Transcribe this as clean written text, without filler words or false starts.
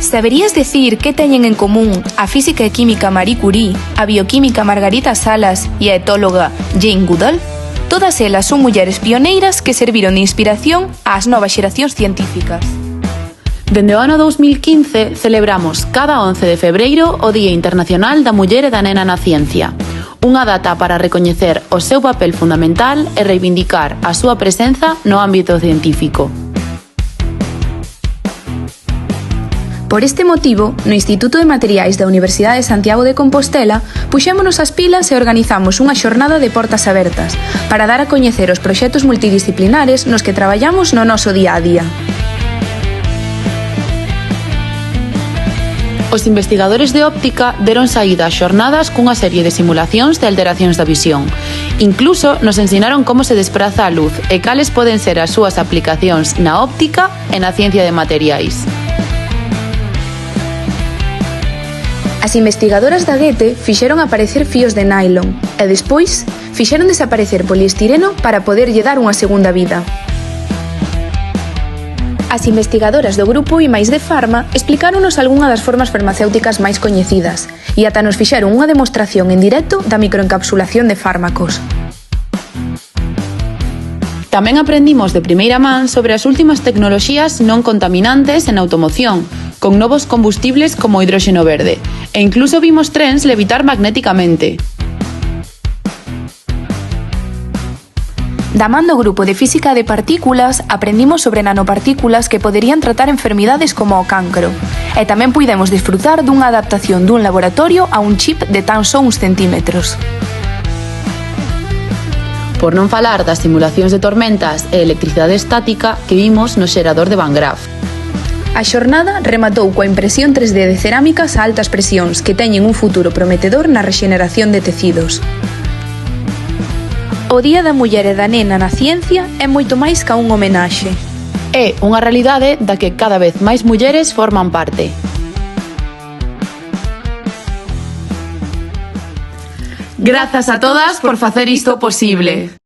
Saberías decir que teñen en común a física e química Marie Curie, a bioquímica Margarita Salas e a etóloga Jane Goodall? Todas elas son mulleres pioneiras que serviron de inspiración ás novas xeracións científicas. Dende o ano 2015 celebramos cada 11 de febreiro o Día Internacional da Muller e da Nena na Ciencia, unha data para recoñecer o seu papel fundamental e reivindicar a súa presenza no ámbito científico. Por este motivo, no Instituto de Materiais da Universidade de Santiago de Compostela, puxémonos as pilas e organizamos unha xornada de portas abertas para dar a coñecer os proxectos multidisciplinares nos que traballamos no noso día a día. Os investigadores de óptica deron saída ás xornadas cunha serie de simulacións de alteracións da visión. Incluso nos ensinaron como se despraza a luz e cales poden ser as súas aplicacións na óptica e na ciencia de materiais. As investigadoras da Goethe fixeron aparecer fíos de nylon e despois fixeron desaparecer poliestireno para poderlle dar unha segunda vida. As investigadoras do grupo I+D Pharma explicáronos algunha das formas farmacéuticas máis coñecidas e ata nos fixeron unha demostración en directo da microencapsulación de fármacos. Tamén aprendimos de primeira man sobre as últimas tecnoloxías non contaminantes en automoción, con novos combustibles como o hidróxeno verde, e incluso vimos trens levitar magnéticamente. Da man do grupo de física de partículas, aprendimos sobre nanopartículas que poderían tratar enfermidades como o cancro. E tamén puidemos disfrutar dunha adaptación dun laboratorio a un chip de tan só uns centímetros. Por non falar das simulacións de tormentas e electricidade estática que vimos no xerador de Van Graff. A xornada rematou coa impresión 3D de cerámicas a altas presións que teñen un futuro prometedor na rexeneración de tecidos. O Día da Muller e da Nena na Ciencia é moito máis ca un homenaxe. É unha realidade da que cada vez máis mulleres forman parte. Grazas a todas por facer isto posible.